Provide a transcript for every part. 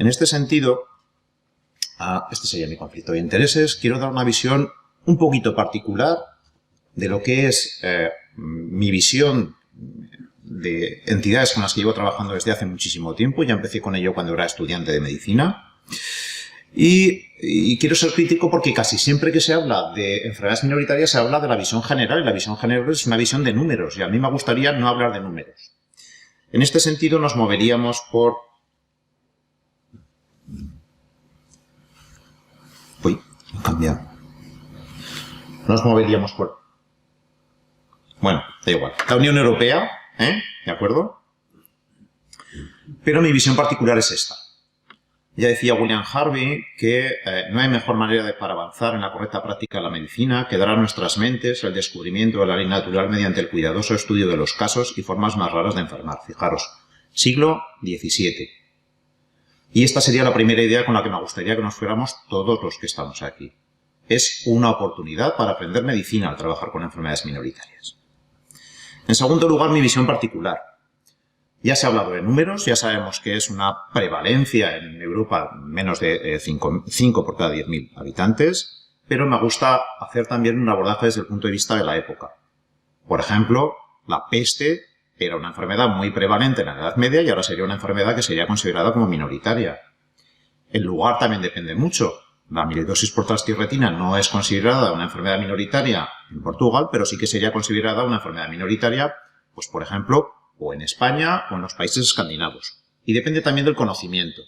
En este sentido, este sería mi conflicto de intereses, quiero dar una visión un poquito particular de lo que es mi visión de entidades con las que llevo trabajando desde hace muchísimo tiempo. Ya empecé con ello cuando era estudiante de medicina. Y quiero ser crítico porque casi siempre que se habla de enfermedades minoritarias se habla de la visión general, y la visión general es una visión de números, y a mí me gustaría no hablar de números. En este sentido nos moveríamos por... Uy, he cambiado. Nos moveríamos por... Bueno, da igual. La Unión Europea, ¿de acuerdo? Pero mi visión particular es esta. Ya decía William Harvey que no hay mejor manera para avanzar en la correcta práctica de la medicina que dar a nuestras mentes el descubrimiento de la ley natural mediante el cuidadoso estudio de los casos y formas más raras de enfermar. Fijaros, siglo XVII. Y esta sería la primera idea con la que me gustaría que nos fuéramos todos los que estamos aquí. Es una oportunidad para aprender medicina al trabajar con enfermedades minoritarias. En segundo lugar, mi visión particular. Ya se ha hablado de números, ya sabemos que es una prevalencia en Europa menos de 5 por cada 10.000 habitantes, pero me gusta hacer también un abordaje desde el punto de vista de la época. Por ejemplo, la peste era una enfermedad muy prevalente en la Edad Media y ahora sería una enfermedad que sería considerada como minoritaria. El lugar también depende mucho. La amiloidosis por transtirretina no es considerada una enfermedad minoritaria en Portugal, pero sí que sería considerada una enfermedad minoritaria, pues por ejemplo, o en España o en los países escandinavos. Y depende también del conocimiento.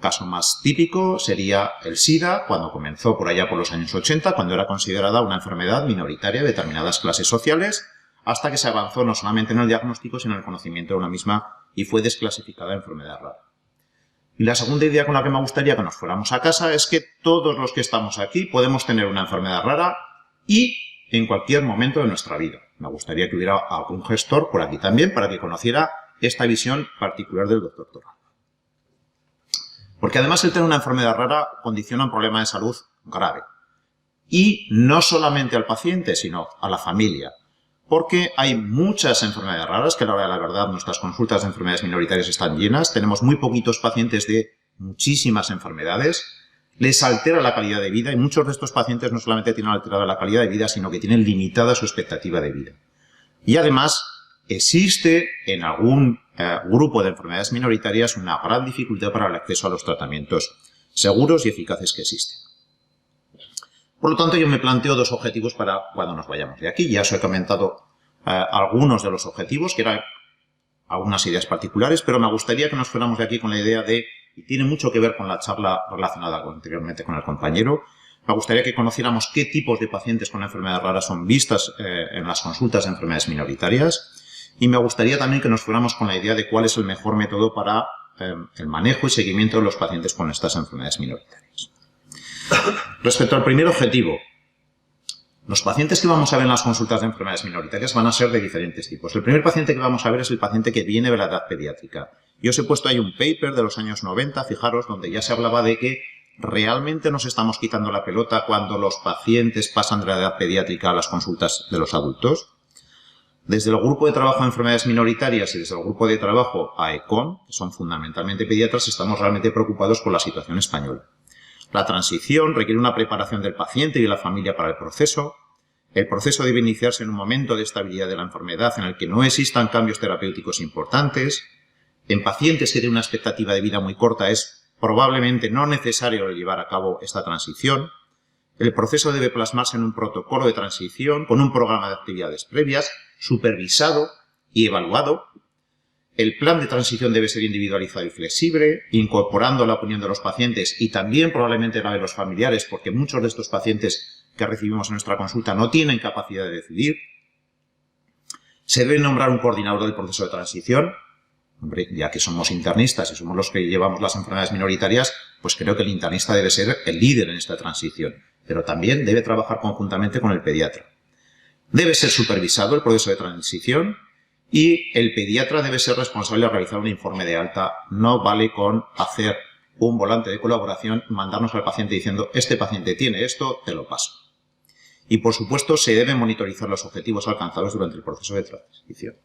Caso más típico sería el SIDA, cuando comenzó por allá por los años 80, cuando era considerada una enfermedad minoritaria de determinadas clases sociales, hasta que se avanzó no solamente en el diagnóstico, sino en el conocimiento de una misma y fue desclasificada en enfermedad rara. Y la segunda idea con la que me gustaría que nos fuéramos a casa es que todos los que estamos aquí podemos tener una enfermedad rara y en cualquier momento de nuestra vida. Me gustaría que hubiera algún gestor por aquí también para que conociera esta visión particular del doctor Torralba. Porque además el tener una enfermedad rara condiciona un problema de salud grave. Y no solamente al paciente, sino a la familia. Porque hay muchas enfermedades raras, que a la hora de la verdad nuestras consultas de enfermedades minoritarias están llenas. Tenemos muy poquitos pacientes de muchísimas enfermedades. Les altera la calidad de vida y muchos de estos pacientes no solamente tienen alterada la calidad de vida, sino que tienen limitada su expectativa de vida. Y además existe en algún grupo de enfermedades minoritarias una gran dificultad para el acceso a los tratamientos seguros y eficaces que existen. Por lo tanto, yo me planteo dos objetivos para cuando nos vayamos de aquí. Ya os he comentado algunos de los objetivos, que eran algunas ideas particulares, pero me gustaría que nos fuéramos de aquí con la idea de, y tiene mucho que ver con la charla relacionada anteriormente con el compañero, me gustaría que conociéramos qué tipos de pacientes con enfermedades raras son vistas en las consultas de enfermedades minoritarias, y me gustaría también que nos fuéramos con la idea de cuál es el mejor método para el manejo y seguimiento de los pacientes con estas enfermedades minoritarias. Respecto al primer objetivo, los pacientes que vamos a ver en las consultas de enfermedades minoritarias van a ser de diferentes tipos. El primer paciente que vamos a ver es el paciente que viene de la edad pediátrica. Yo os he puesto ahí un paper de los años 90, fijaros, donde ya se hablaba de que realmente nos estamos quitando la pelota cuando los pacientes pasan de la edad pediátrica a las consultas de los adultos. Desde el grupo de trabajo de enfermedades minoritarias y desde el grupo de trabajo AECOM, que son fundamentalmente pediatras, estamos realmente preocupados por la situación española. La transición requiere una preparación del paciente y de la familia para el proceso. El proceso debe iniciarse en un momento de estabilidad de la enfermedad en el que no existan cambios terapéuticos importantes. En pacientes que tienen una expectativa de vida muy corta es probablemente no necesario llevar a cabo esta transición. El proceso debe plasmarse en un protocolo de transición con un programa de actividades previas, supervisado y evaluado. El plan de transición debe ser individualizado y flexible, incorporando la opinión de los pacientes y también probablemente la de los familiares, porque muchos de estos pacientes que recibimos en nuestra consulta no tienen capacidad de decidir. Se debe nombrar un coordinador del proceso de transición. Hombre, ya que somos internistas y somos los que llevamos las enfermedades minoritarias, pues creo que el internista debe ser el líder en esta transición, pero también debe trabajar conjuntamente con el pediatra. Debe ser supervisado el proceso de transición. Y el pediatra debe ser responsable de realizar un informe de alta. No vale con hacer un volante de colaboración, mandarnos al paciente diciendo este paciente tiene esto, te lo paso. Y por supuesto se deben monitorizar los objetivos alcanzados durante el proceso de transición.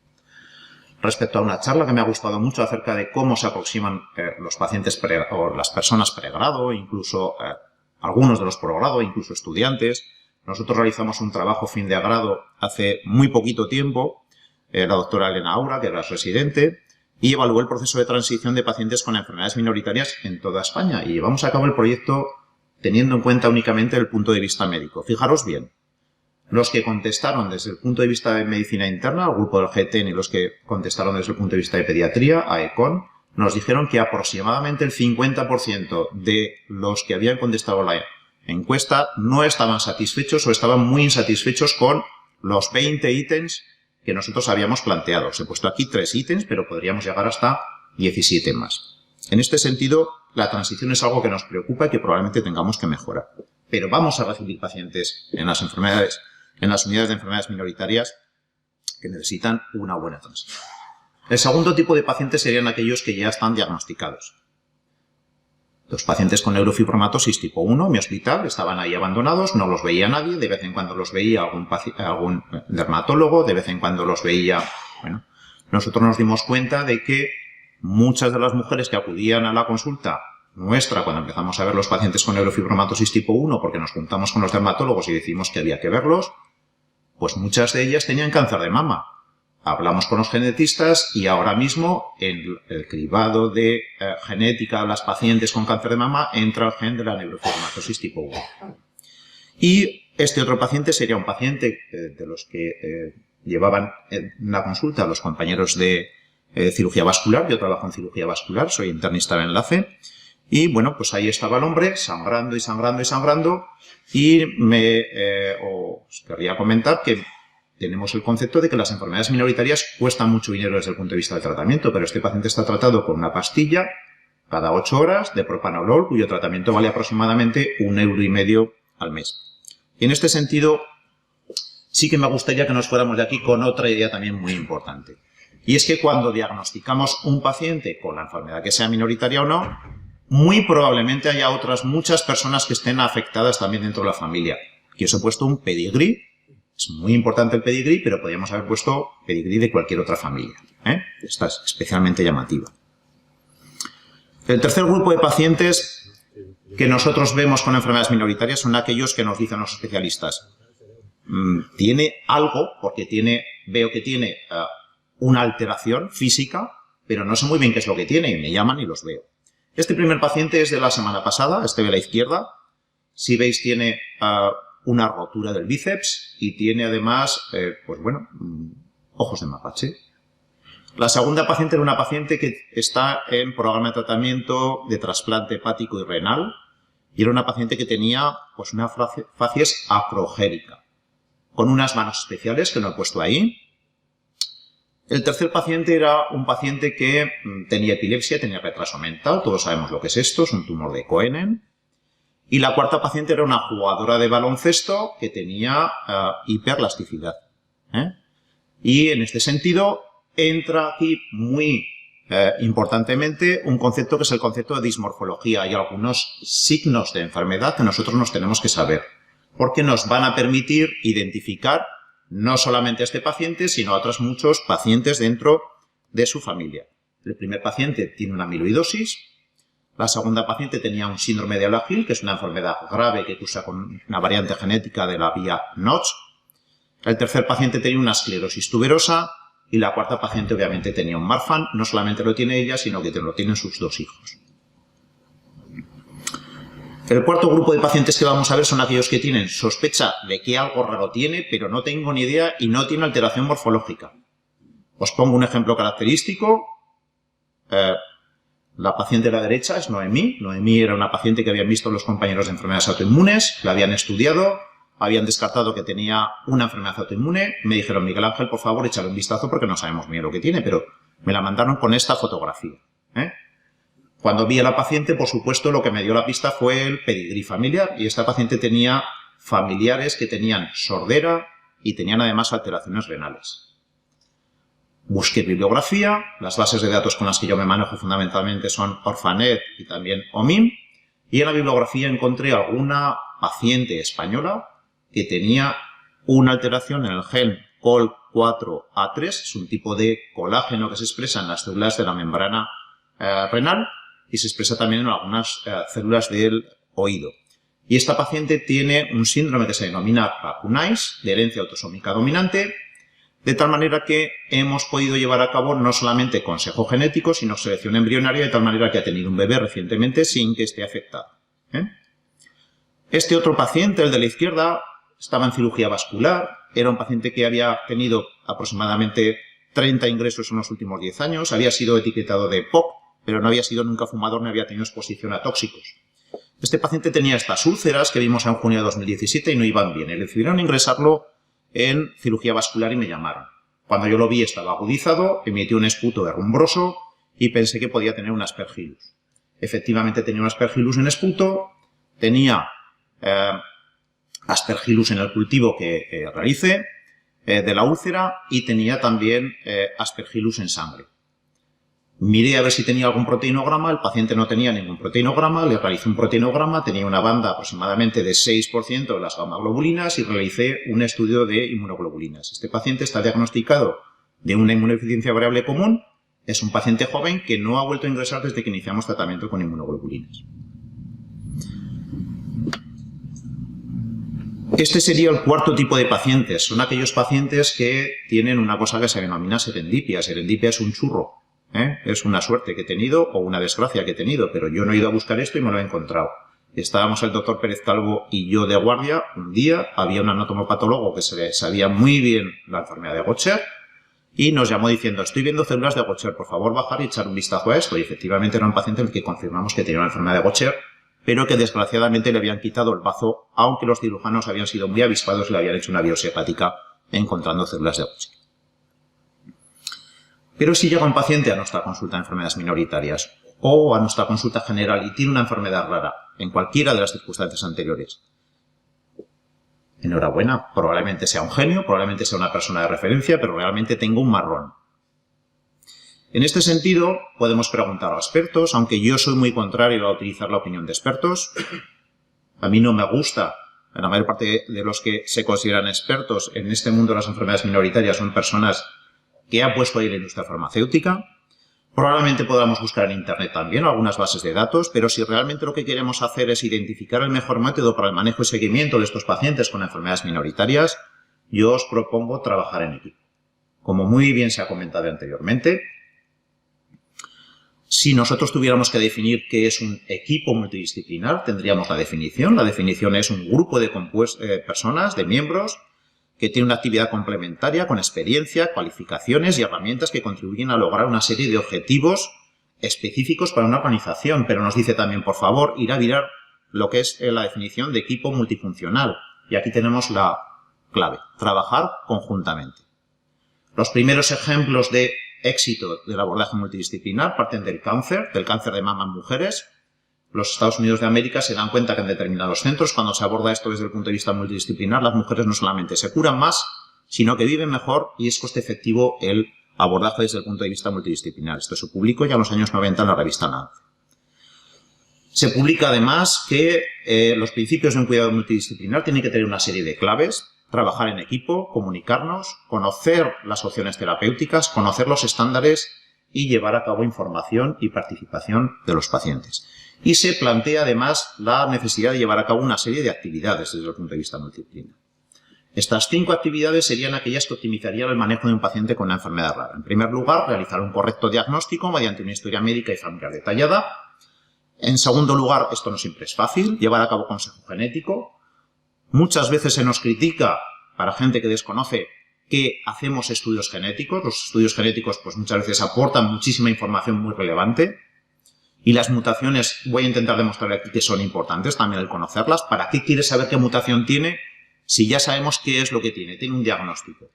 respecto a una charla que me ha gustado mucho acerca de cómo se aproximan los pacientes o las personas pregrado, incluso algunos de los progrado, incluso estudiantes. Nosotros realizamos un trabajo fin de grado hace muy poquito tiempo, la doctora Elena Aura, que era residente, y evaluó el proceso de transición de pacientes con enfermedades minoritarias en toda España. Y llevamos a cabo el proyecto teniendo en cuenta únicamente el punto de vista médico. Fijaros bien, los que contestaron desde el punto de vista de medicina interna, el grupo del GTN, y los que contestaron desde el punto de vista de pediatría, AECON, nos dijeron que aproximadamente el 50% de los que habían contestado la encuesta no estaban satisfechos o estaban muy insatisfechos con los 20 ítems que nosotros habíamos planteado. Os he puesto aquí 3 ítems, pero podríamos llegar hasta 17 más. En este sentido, la transición es algo que nos preocupa y que probablemente tengamos que mejorar. Pero vamos a recibir pacientes en las unidades de enfermedades minoritarias que necesitan una buena transición. El segundo tipo de pacientes serían aquellos que ya están diagnosticados. Los pacientes con neurofibromatosis tipo 1 en mi hospital estaban ahí abandonados, no los veía nadie, de vez en cuando los veía algún dermatólogo, de vez en cuando los veía... Bueno, nosotros nos dimos cuenta de que muchas de las mujeres que acudían a la consulta nuestra cuando empezamos a ver los pacientes con neurofibromatosis tipo 1, porque nos juntamos con los dermatólogos y decimos que había que verlos, pues muchas de ellas tenían cáncer de mama. Hablamos con los genetistas y ahora mismo en el cribado de genética de las pacientes con cáncer de mama entra el gen de la neurofibromatosis tipo 1. Y este otro paciente sería un paciente de los que llevaban en la consulta los compañeros de cirugía vascular. Yo trabajo en cirugía vascular, soy internista de enlace. Y bueno, pues ahí estaba el hombre sangrando y sangrando y sangrando. Y os querría comentar que tenemos el concepto de que las enfermedades minoritarias cuestan mucho dinero desde el punto de vista del tratamiento, pero este paciente está tratado con una pastilla cada 8 horas de propanolol, cuyo tratamiento vale aproximadamente 1,5 € al mes. Y en este sentido, sí que me gustaría que nos fuéramos de aquí con otra idea también muy importante. Y es que cuando diagnosticamos un paciente con la enfermedad que sea minoritaria o no, muy probablemente haya otras muchas personas que estén afectadas también dentro de la familia. Aquí os he puesto un pedigrí. Es muy importante el pedigrí, pero podríamos haber puesto pedigrí de cualquier otra familia. Esta es especialmente llamativa. El tercer grupo de pacientes que nosotros vemos con enfermedades minoritarias son aquellos que nos dicen los especialistas. Tiene algo, porque veo que tiene una alteración física, pero no sé muy bien qué es lo que tiene, y me llaman y los veo. Este primer paciente es de la semana pasada, este de la izquierda. Si veis, tiene una rotura del bíceps y tiene además, ojos de mapache. La segunda paciente era una paciente que está en programa de tratamiento de trasplante hepático y renal y era una paciente que tenía pues una facies acrogérica con unas manos especiales que no he puesto ahí. El tercer paciente era un paciente que tenía epilepsia, tenía retraso mental, todos sabemos lo que es esto, es un tumor de Coenen. Y la cuarta paciente era una jugadora de baloncesto que tenía hiperelasticidad. Y en este sentido entra aquí muy importantemente un concepto que es el concepto de dismorfología. Hay algunos signos de enfermedad que nosotros nos tenemos que saber, porque nos van a permitir identificar no solamente a este paciente, sino a otros muchos pacientes dentro de su familia. El primer paciente tiene una amiloidosis. La segunda paciente tenía un síndrome de Alagil, que es una enfermedad grave que cursa con una variante genética de la vía Notch. El tercer paciente tenía una esclerosis tuberosa y la cuarta paciente obviamente tenía un Marfan. No solamente lo tiene ella, sino que lo tienen sus 2 hijos. El cuarto grupo de pacientes que vamos a ver son aquellos que tienen sospecha de que algo raro tiene, pero no tengo ni idea y no tiene alteración morfológica. Os pongo un ejemplo característico. La paciente de la derecha es Noemí. Noemí era una paciente que habían visto los compañeros de enfermedades autoinmunes, la habían estudiado, habían descartado que tenía una enfermedad autoinmune. Me dijeron, Miguel Ángel, por favor, échale un vistazo porque no sabemos bien lo que tiene, pero me la mandaron con esta fotografía. Cuando vi a la paciente, por supuesto, lo que me dio la pista fue el pedigrí familiar y esta paciente tenía familiares que tenían sordera y tenían además alteraciones renales. Busqué bibliografía, las bases de datos con las que yo me manejo fundamentalmente son Orphanet y también OMIM, y en la bibliografía encontré alguna paciente española que tenía una alteración en el gen COL 4A3, es un tipo de colágeno que se expresa en las células de la membrana renal y se expresa también en algunas células del oído. Y esta paciente tiene un síndrome que se denomina Fakunais, de herencia autosómica dominante, de tal manera que hemos podido llevar a cabo no solamente consejo genético, sino selección embrionaria, de tal manera que ha tenido un bebé recientemente sin que esté afectado. Este otro paciente, el de la izquierda, estaba en cirugía vascular, era un paciente que había tenido aproximadamente 30 ingresos en los últimos 10 años, había sido etiquetado de POC, pero no había sido nunca fumador ni había tenido exposición a tóxicos. Este paciente tenía estas úlceras que vimos en junio de 2017 y no iban bien. Y decidieron ingresarlo en cirugía vascular y me llamaron. Cuando yo lo vi estaba agudizado, emitió un esputo herrumbroso y pensé que podía tener un Aspergillus. Efectivamente tenía un Aspergillus en esputo, tenía Aspergillus en el cultivo que realicé de la úlcera y tenía también Aspergillus en sangre. Miré a ver si tenía algún proteinograma, el paciente no tenía ningún proteinograma, le realicé un proteinograma, tenía una banda aproximadamente de 6% de las gamma-globulinas y realicé un estudio de inmunoglobulinas. Este paciente está diagnosticado de una inmunodeficiencia variable común, es un paciente joven que no ha vuelto a ingresar desde que iniciamos tratamiento con inmunoglobulinas. Este sería el cuarto tipo de pacientes, son aquellos pacientes que tienen una cosa que se denomina serendipia. Serendipia es un churro. Es una suerte que he tenido o una desgracia que he tenido, pero yo no he ido a buscar esto y me lo he encontrado. Estábamos el doctor Pérez Calvo y yo de guardia. Un día había un anatomopatólogo que sabía muy bien la enfermedad de Gaucher y nos llamó diciendo: estoy viendo células de Gaucher, por favor bajar y echar un vistazo a esto. Y efectivamente era un paciente en el que confirmamos que tenía una enfermedad de Gaucher, pero que desgraciadamente le habían quitado el bazo, aunque los cirujanos habían sido muy avispados y le habían hecho una biopsia hepática encontrando células de Gaucher. Pero si llega un paciente a nuestra consulta de enfermedades minoritarias o a nuestra consulta general y tiene una enfermedad rara en cualquiera de las circunstancias anteriores, enhorabuena, probablemente sea un genio, probablemente sea una persona de referencia, pero realmente tengo un marrón. En este sentido, podemos preguntar a expertos, aunque yo soy muy contrario a utilizar la opinión de expertos. A mí no me gusta. La mayor parte de los que se consideran expertos en este mundo de las enfermedades minoritarias son personas que ha puesto ahí la industria farmacéutica. Probablemente podamos buscar en Internet también algunas bases de datos, pero si realmente lo que queremos hacer es identificar el mejor método para el manejo y seguimiento de estos pacientes con enfermedades minoritarias, yo os propongo trabajar en equipo. Como muy bien se ha comentado anteriormente, si nosotros tuviéramos que definir qué es un equipo multidisciplinar, tendríamos la definición. La definición es un grupo de personas, de miembros, que tiene una actividad complementaria con experiencia, cualificaciones y herramientas que contribuyen a lograr una serie de objetivos específicos para una organización. Pero nos dice también, por favor, ir a mirar lo que es la definición de equipo multifuncional. Y aquí tenemos la clave, trabajar conjuntamente. Los primeros ejemplos de éxito del abordaje multidisciplinar parten del cáncer de mama en mujeres. Los Estados Unidos de América se dan cuenta que en determinados centros, cuando se aborda esto desde el punto de vista multidisciplinar, las mujeres no solamente se curan más, sino que viven mejor y es coste efectivo el abordaje desde el punto de vista multidisciplinar. Esto se publicó ya en los años 90 en la revista Nature. Se publica además que los principios de un cuidado multidisciplinar tienen que tener una serie de claves: trabajar en equipo, comunicarnos, conocer las opciones terapéuticas, conocer los estándares y llevar a cabo información y participación de los pacientes. Y se plantea además la necesidad de llevar a cabo una serie de actividades desde el punto de vista multidisciplinar. Estas 5 actividades serían aquellas que optimizarían el manejo de un paciente con una enfermedad rara. En primer lugar, realizar un correcto diagnóstico mediante una historia médica y familiar detallada. En segundo lugar, esto no siempre es fácil, llevar a cabo consejo genético. Muchas veces se nos critica, para gente que desconoce, que hacemos estudios genéticos. Los estudios genéticos pues muchas veces aportan muchísima información muy relevante. Y las mutaciones, voy a intentar demostrar aquí que son importantes también el conocerlas. ¿Para qué quieres saber qué mutación tiene si ya sabemos qué es lo que tiene? Tiene un diagnóstico.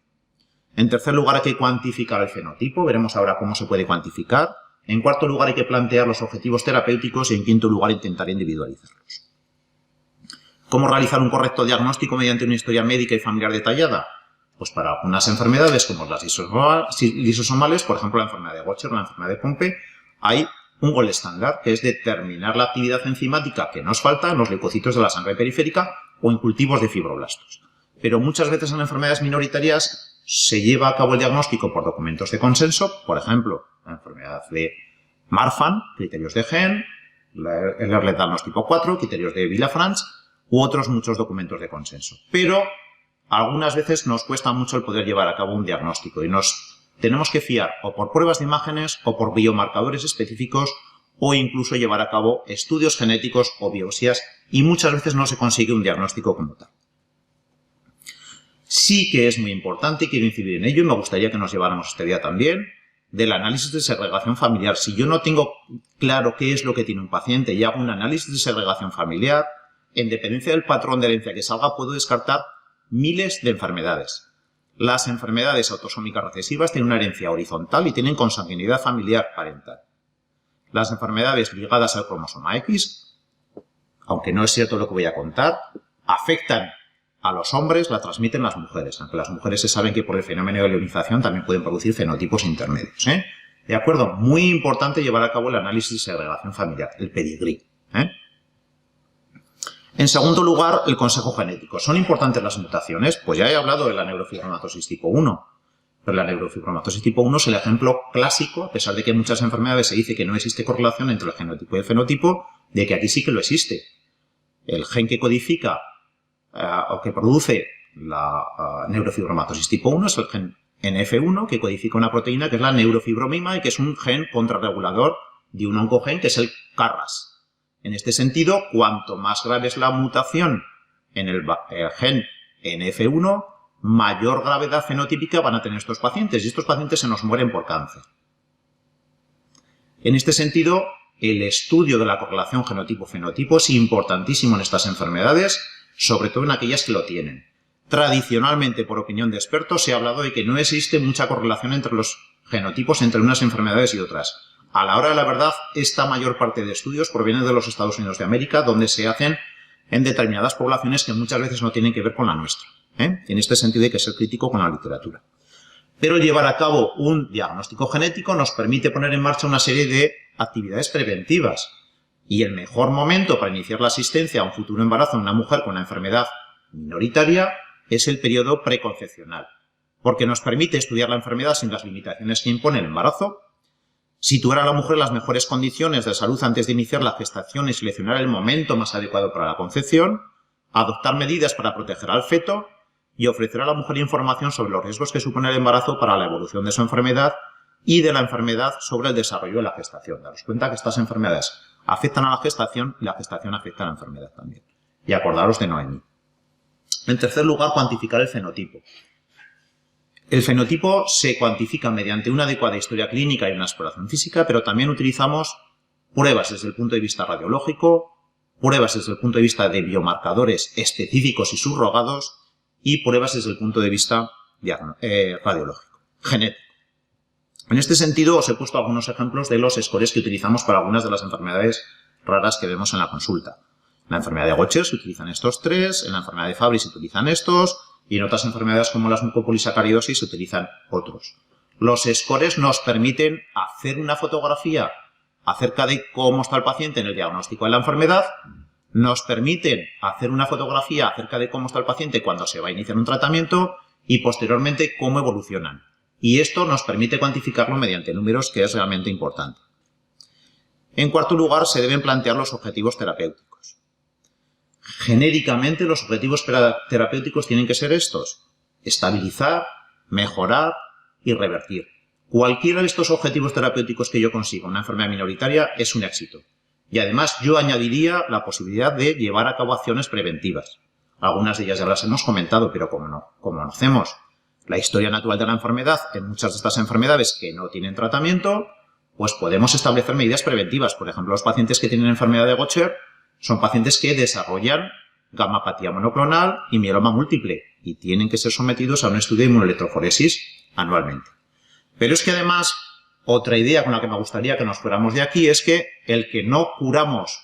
En tercer lugar, hay que cuantificar el fenotipo. Veremos ahora cómo se puede cuantificar. En cuarto lugar, hay que plantear los objetivos terapéuticos y en quinto lugar, intentar individualizarlos. ¿Cómo realizar un correcto diagnóstico mediante una historia médica y familiar detallada? Pues para algunas enfermedades como las lisosomales, por ejemplo la enfermedad de Gaucher o la enfermedad de Pompe, hay un gol estándar, que es determinar la actividad enzimática que nos falta en los leucocitos de la sangre periférica o en cultivos de fibroblastos. Pero muchas veces en enfermedades minoritarias se lleva a cabo el diagnóstico por documentos de consenso, por ejemplo, la enfermedad de Marfan, criterios de Genn, el Ehlers-Danlos tipo 4, criterios de Villafranche, u otros muchos documentos de consenso. Pero algunas veces nos cuesta mucho el poder llevar a cabo un diagnóstico y nos tenemos que fiar o por pruebas de imágenes o por biomarcadores específicos o incluso llevar a cabo estudios genéticos o biopsias y muchas veces no se consigue un diagnóstico como tal. Sí que es muy importante y quiero incidir en ello y me gustaría que nos lleváramos este día también del análisis de segregación familiar. Si yo no tengo claro qué es lo que tiene un paciente y hago un análisis de segregación familiar, en dependencia del patrón de herencia que salga, puedo descartar miles de enfermedades. Las enfermedades autosómicas recesivas tienen una herencia horizontal y tienen consanguinidad familiar parental. Las enfermedades ligadas al cromosoma X, aunque no es cierto lo que voy a contar, afectan a los hombres, la transmiten las mujeres, aunque las mujeres se saben que por el fenómeno de leonización también pueden producir fenotipos intermedios. ¿De acuerdo? Muy importante llevar a cabo el análisis de segregación familiar, el pedigrí. En segundo lugar, el consejo genético. ¿Son importantes las mutaciones? Pues ya he hablado de la neurofibromatosis tipo 1. Pero la neurofibromatosis tipo 1 es el ejemplo clásico, a pesar de que en muchas enfermedades se dice que no existe correlación entre el genotipo y el fenotipo, de que aquí sí que lo existe. El gen que codifica o que produce la neurofibromatosis tipo 1 es el gen NF1, que codifica una proteína que es la neurofibromima y que es un gen contrarregulador de un oncogen que es el KRAS. En este sentido, cuanto más grave es la mutación en el gen NF1, mayor gravedad fenotípica van a tener estos pacientes y estos pacientes se nos mueren por cáncer. En este sentido, el estudio de la correlación genotipo-fenotipo es importantísimo en estas enfermedades, sobre todo en aquellas que lo tienen. Tradicionalmente, por opinión de expertos, se ha hablado de que no existe mucha correlación entre los genotipos entre unas enfermedades y otras. A la hora de la verdad, esta mayor parte de estudios provienen de los Estados Unidos de América, donde se hacen en determinadas poblaciones que muchas veces no tienen que ver con la nuestra. En este sentido hay que ser crítico con la literatura. Pero llevar a cabo un diagnóstico genético nos permite poner en marcha una serie de actividades preventivas. Y el mejor momento para iniciar la asistencia a un futuro embarazo en una mujer con una enfermedad minoritaria es el periodo preconcepcional, porque nos permite estudiar la enfermedad sin las limitaciones que impone el embarazo, situar a la mujer en las mejores condiciones de salud antes de iniciar la gestación y seleccionar el momento más adecuado para la concepción, adoptar medidas para proteger al feto y ofrecer a la mujer información sobre los riesgos que supone el embarazo para la evolución de su enfermedad y de la enfermedad sobre el desarrollo de la gestación. Daros cuenta que estas enfermedades afectan a la gestación y la gestación afecta a la enfermedad también. Y acordaros de Noemi. En tercer lugar, cuantificar el fenotipo. El fenotipo se cuantifica mediante una adecuada historia clínica y una exploración física, pero también utilizamos pruebas desde el punto de vista radiológico, pruebas desde el punto de vista de biomarcadores específicos y subrogados y pruebas desde el punto de vista radiológico, genético. En este sentido, os he puesto algunos ejemplos de los scores que utilizamos para algunas de las enfermedades raras que vemos en la consulta. En la enfermedad de Gaucher se utilizan estos tres, en la enfermedad de Fabry se utilizan estos, y en otras enfermedades como las mucopolisacaridosis se utilizan otros. Los scores nos permiten hacer una fotografía acerca de cómo está el paciente en el diagnóstico de la enfermedad, nos permiten hacer una fotografía acerca de cómo está el paciente cuando se va a iniciar un tratamiento y posteriormente cómo evolucionan. Y esto nos permite cuantificarlo mediante números, que es realmente importante. En cuarto lugar, se deben plantear los objetivos terapéuticos. Genéricamente, los objetivos terapéuticos tienen que ser estos: estabilizar, mejorar y revertir. Cualquiera de estos objetivos terapéuticos que yo consiga en una enfermedad minoritaria es un éxito. Y además yo añadiría la posibilidad de llevar a cabo acciones preventivas. Algunas de ellas ya las hemos comentado, pero como conocemos la historia natural de la enfermedad en muchas de estas enfermedades que no tienen tratamiento, pues podemos establecer medidas preventivas. Por ejemplo, los pacientes que tienen enfermedad de Gaucher son pacientes que desarrollan gamapatía monoclonal y mieloma múltiple y tienen que ser sometidos a un estudio de inmunoelectroforesis anualmente. Pero es que además, otra idea con la que me gustaría que nos fuéramos de aquí es que el que no curemos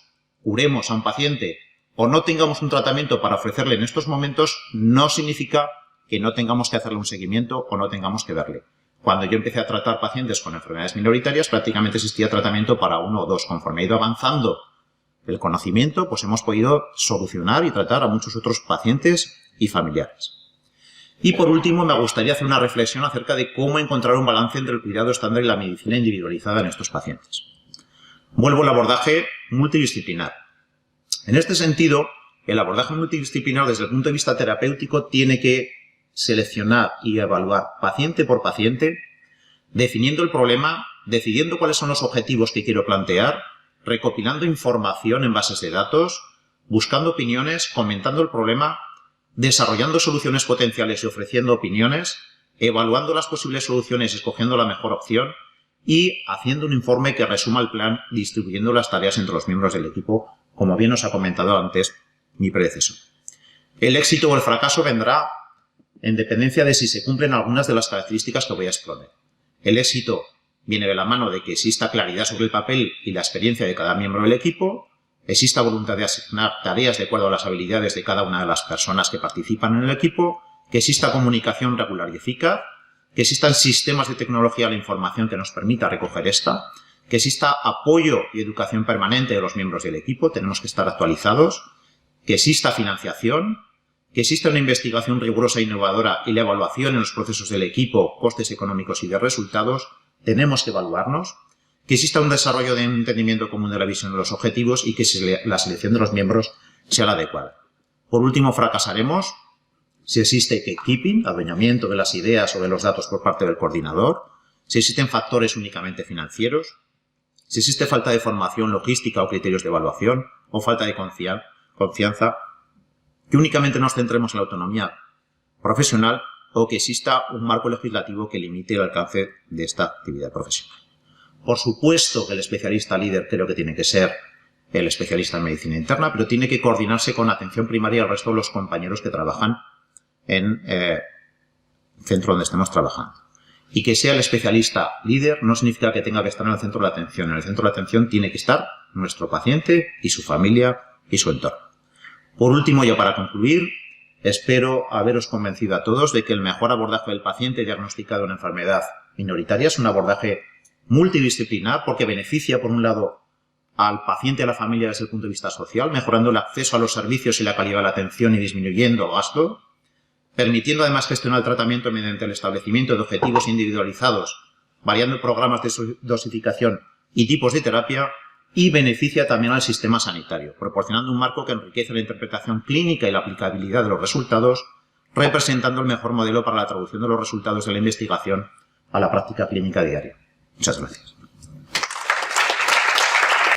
a un paciente o no tengamos un tratamiento para ofrecerle en estos momentos no significa que no tengamos que hacerle un seguimiento o no tengamos que verle. Cuando yo empecé a tratar pacientes con enfermedades minoritarias, prácticamente existía tratamiento para 1 o 2. Conforme ha ido avanzando el conocimiento, pues hemos podido solucionar y tratar a muchos otros pacientes y familiares. Y por último, me gustaría hacer una reflexión acerca de cómo encontrar un balance entre el cuidado estándar y la medicina individualizada en estos pacientes. Vuelvo al abordaje multidisciplinar. En este sentido, el abordaje multidisciplinar desde el punto de vista terapéutico tiene que seleccionar y evaluar paciente por paciente, definiendo el problema, decidiendo cuáles son los objetivos que quiero plantear, recopilando información en bases de datos, buscando opiniones, comentando el problema, desarrollando soluciones potenciales y ofreciendo opiniones, evaluando las posibles soluciones y escogiendo la mejor opción y haciendo un informe que resuma el plan, distribuyendo las tareas entre los miembros del equipo, como bien os ha comentado antes mi predecesor. El éxito o el fracaso vendrá en dependencia de si se cumplen algunas de las características que voy a exponer. El éxito viene de la mano de que exista claridad sobre el papel y la experiencia de cada miembro del equipo, exista voluntad de asignar tareas de acuerdo a las habilidades de cada una de las personas que participan en el equipo, que exista comunicación regular y eficaz, que existan sistemas de tecnología de la información que nos permita recoger esta, que exista apoyo y educación permanente de los miembros del equipo, tenemos que estar actualizados, que exista financiación, que exista una investigación rigurosa e innovadora y la evaluación en los procesos del equipo, costes económicos y de resultados, tenemos que evaluarnos, que exista un desarrollo de un entendimiento común de la visión de los objetivos y que la selección de los miembros sea la adecuada. Por último, fracasaremos si existe gatekeeping, adueñamiento de las ideas o de los datos por parte del coordinador, si existen factores únicamente financieros, si existe falta de formación logística o criterios de evaluación, o falta de confianza, que únicamente nos centremos en la autonomía profesional o que exista un marco legislativo que limite el alcance de esta actividad profesional. Por supuesto que el especialista líder creo que tiene que ser el especialista en medicina interna, pero tiene que coordinarse con atención primaria al resto de los compañeros que trabajan en el centro donde estemos trabajando. Y que sea el especialista líder no significa que tenga que estar en el centro de la atención. En el centro de la atención tiene que estar nuestro paciente y su familia y su entorno. Por último, ya para concluir, espero haberos convencido a todos de que el mejor abordaje del paciente diagnosticado de una enfermedad minoritaria es un abordaje multidisciplinar porque beneficia, por un lado, al paciente y a la familia desde el punto de vista social, mejorando el acceso a los servicios y la calidad de la atención y disminuyendo el gasto, permitiendo además gestionar el tratamiento mediante el establecimiento de objetivos individualizados, variando programas de dosificación y tipos de terapia, y beneficia también al sistema sanitario, proporcionando un marco que enriquece la interpretación clínica y la aplicabilidad de los resultados, representando el mejor modelo para la traducción de los resultados de la investigación a la práctica clínica diaria. Muchas gracias.